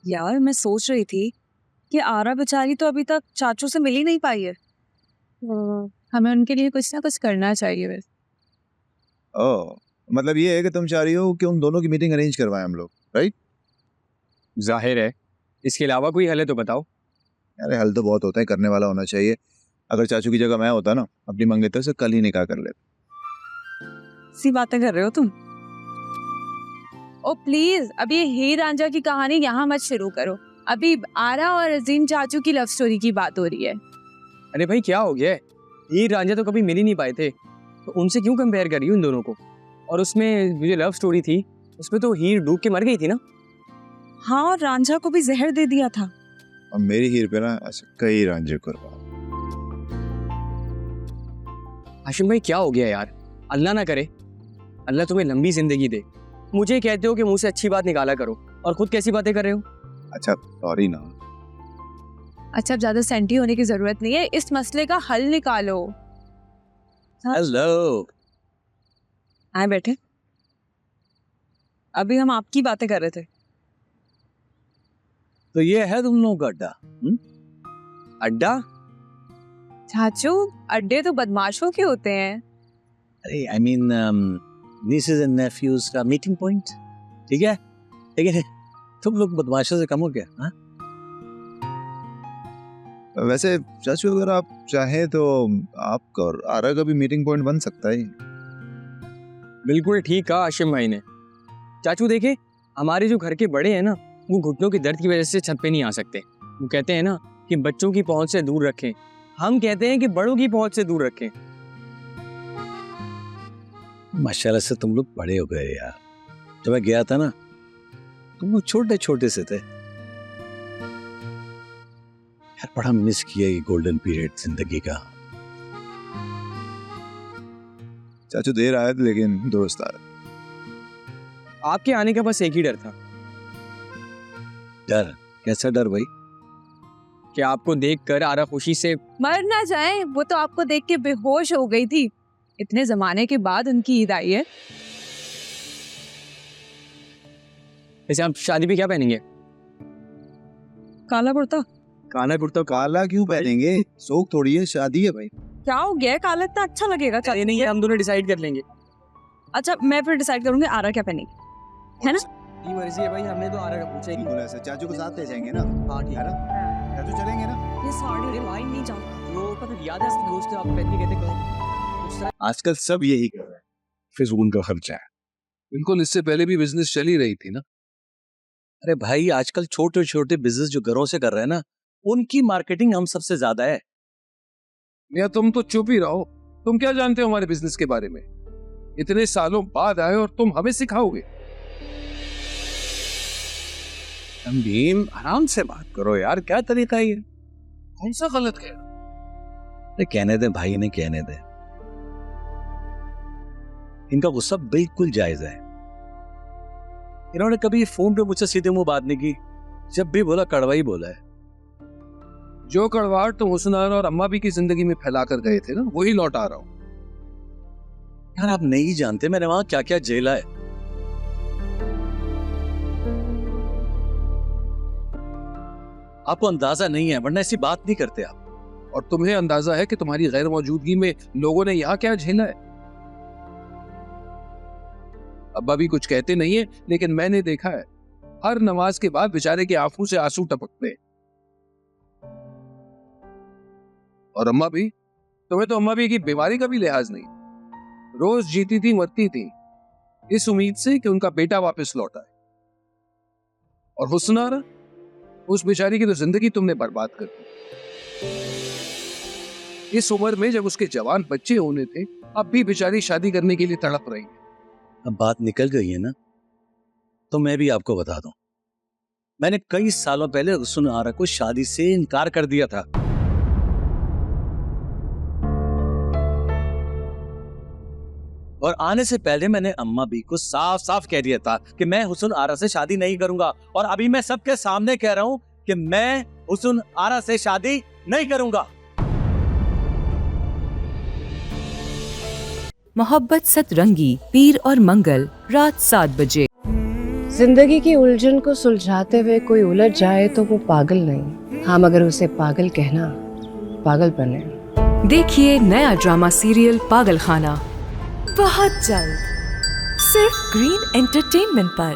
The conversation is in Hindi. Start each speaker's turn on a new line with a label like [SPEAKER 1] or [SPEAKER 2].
[SPEAKER 1] यार मैं सोच रही थी कि आरा बेचारी तो अभी तक चाचू से मिल ही नहीं पाई है।
[SPEAKER 2] हमें उनके लिए कुछ ना कुछ करना चाहिए बस।
[SPEAKER 3] ओह, मतलब ये है कि तुम चाह रही हो कि उन दोनों की मीटिंग अरेंज करवाएं हम लोग, राइट?
[SPEAKER 4] जाहिर है, इसके अलावा कोई हल है तो बताओ।
[SPEAKER 3] अरे हल तो बहुत होता है, करने वाला होना चाहिए। अगर चाचू की जगह मैं होता ना, अपनी मंगेतर से कल ही निकाह कर लेता।
[SPEAKER 1] सी बातें कर रहे हो तुम।
[SPEAKER 2] ओ प्लीज, अब ये हीर रांझा की कहानी यहाँ मत शुरू करो। अभी आरा और अजीम चाचू की लव स्टोरी की बात हो रही है।
[SPEAKER 4] अरे भाई क्या हो गया है? हीर रांझा तो कभी मिल ही नहीं पाए थे, तो उनसे क्यों कंपेयर कर रही हूँ इन दोनों को? और उसमें जो लव स्टोरी थी उसमें तो हीर डूब के मर गई थी ना।
[SPEAKER 1] हाँ, और रांझा को भी जहर दे दिया था।
[SPEAKER 3] और मेरी हीर पे ना ऐसे कई रांझे कुर्बान।
[SPEAKER 4] हाशिम भाई क्या हो गया यार? अल्लाह ना करे अल्लाह तुम्हें लंबी जिंदगी दे। मुझे कहते हो कि मुंह से अच्छी बात निकाला करो, और खुद कैसी बातें कर रहे हो?
[SPEAKER 3] अच्छा सॉरी ना।
[SPEAKER 2] अच्छा, अब ज्यादा सेंटी होने की जरूरत नहीं है, इस मसले का हल निकालो।
[SPEAKER 5] हेलो।
[SPEAKER 1] आए बैठे। अभी हम आपकी बातें कर रहे थे।
[SPEAKER 5] तो ये है तुम लोगों का अड्डा?
[SPEAKER 4] अड्डा?
[SPEAKER 2] चाचू, अड्डे तो बदमाशों के होते हैं।
[SPEAKER 5] अरे I mean nieces and nephews का मीटिंग पॉइंट, ठीक है? लेकिन तुम लोग बदमाशों से कम हो क्या? हाँ?
[SPEAKER 3] वैसे चाचू अगर आप चाहें तो आपका और आरा का भी मीटिंग पॉइंट बन सकता है।
[SPEAKER 4] बिल्कुल ठीक कहा हाशिम भाई ने। चाचू देखे, हमारे जो घर के बड़े हैं ना, वो घुटनों के दर्द की वजह से छत पे नहीं आ सकते। वो कहते हैं ना कि बच्चों की पहुंच से दूर रखें, हम कहते हैं कि बड़ों की पहुंच से दूर रखें।
[SPEAKER 5] माशाल्लाह से तुम लोग बड़े हो गए यार। जब मैं गया था ना, तुम लोग छोटे छोटे से थे यार। बड़ा मिस किया ये गोल्डन पीरियड जिंदगी का।
[SPEAKER 3] चाचू देर आए थे लेकिन दुरुस्त आए।
[SPEAKER 4] आपके आने का बस एक ही डर था।
[SPEAKER 5] डर? कैसा डर भाई?
[SPEAKER 4] कि आपको देखकर आरा खुशी से
[SPEAKER 2] मर ना जाए। वो तो आपको देख के बेहोश हो गई थी। इतने जमाने के बाद उनकी ईद आई है।
[SPEAKER 4] वैसे आप शादी पे क्या पहनेंगे?
[SPEAKER 1] काला कुर्ता।
[SPEAKER 4] काला कुर्ता?
[SPEAKER 3] काला क्यों पहनेंगे? शौक थोड़ी है, शादी है भाई।
[SPEAKER 1] क्या हो गया है? काला इतना अच्छा लगेगा चाचू।
[SPEAKER 4] नहीं, हम दोनों डिसाइड कर लेंगे।
[SPEAKER 1] अच्छा, मैं फिर डिसाइड करूंगी आरा क्या पहनेगी, है ना?
[SPEAKER 4] की मर्जी है भाई, हमने तो आरा का पूछा ही नहीं।
[SPEAKER 3] बोला ऐसे चाचू को साथ ले जाएंगे ना?
[SPEAKER 4] हाँ ठीक
[SPEAKER 3] है ना? चाचू चलेंगे ना?
[SPEAKER 1] ये साड़ी भाई नहीं जाता।
[SPEAKER 4] वो पता याद है उसके दोस्त आप पहले कहते कहो।
[SPEAKER 3] आजकल सब यही कर रहे हैं।
[SPEAKER 6] फिजूल का खर्चा है। बिल्कुल, इससे पहले भी बिजनेस चल ही रही थी ना।
[SPEAKER 5] अरे भाई, आजकल छोटे छोटे बिजनेस जो घरों से कर रहे हैं ना, उनकी मार्केटिंग हम सबसे ज्यादा है।
[SPEAKER 6] या तुम तो चुप ही रहो। तुम क्या जानते हो हमारे बिजनेस के बारे में? इतने सालों बाद आए और तुम हमें सिखाओगे?
[SPEAKER 5] भीम, आराम से बात करो यार, क्या तरीका है ये?
[SPEAKER 6] कौन सा गलत कह?
[SPEAKER 5] अरे कहने दे भाई, ने कहने दे। इनका गुस्सा बिल्कुल जायज है। इन्होंने कभी फोन पे मुझसे सीधे मुंह बात नहीं की। जब भी बोला कड़वा ही बोला है।
[SPEAKER 6] जो कड़वाहट तुम हुस्नान और अम्मा भी की जिंदगी में फैला कर गए थे ना, वही लौट आ रहा हूं।
[SPEAKER 5] यार आप नहीं जानते मैंने वहां क्या क्या झेला है। आपको अंदाजा नहीं है, वरना ऐसी बात नहीं करते आप।
[SPEAKER 6] और तुम्हें अंदाजा है कि तुम्हारी गैर मौजूदगी में लोगों ने यहाँ क्या झेला है? अब्बा भी कुछ कहते नहीं है, लेकिन मैंने देखा है हर नमाज के बाद बेचारे के आंखों से आंसू टपकते हैं। और अम्मा भी, तुम्हें तो अम्मा भी की बीमारी का भी लिहाज नहीं। रोज जीती थी मरती थी इस उम्मीद से कि उनका बेटा वापस लौट आए। और हुस्नारा, उस बेचारी की तो जिंदगी तुमने बर्बाद कर दी। इस उम्र में जब उसके जवान बच्चे होने थे, अब भी बेचारी शादी करने के लिए तड़प रही है।
[SPEAKER 5] अब बात निकल गई है ना, तो मैं भी आपको बता दूं, मैंने कई सालों पहले हुस्न आरा को शादी से इनकार कर दिया था। और आने से पहले मैंने अम्मा भी को साफ साफ कह दिया था कि मैं हुस्न आरा से शादी नहीं करूंगा। और अभी मैं सबके सामने कह रहा हूं कि मैं हुस्न आरा से शादी नहीं करूंगा।
[SPEAKER 7] मोहब्बत सतरंगी, पीर और मंगल रात 7 बजे जिंदगी की उलझन को सुलझाते हुए कोई उलझ जाए तो वो पागल नहीं, हाँ मगर उसे पागल कहना पागलपन है।
[SPEAKER 8] देखिए नया ड्रामा सीरियल पागल खाना बहुत जल्द सिर्फ ग्रीन एंटरटेनमेंट पर।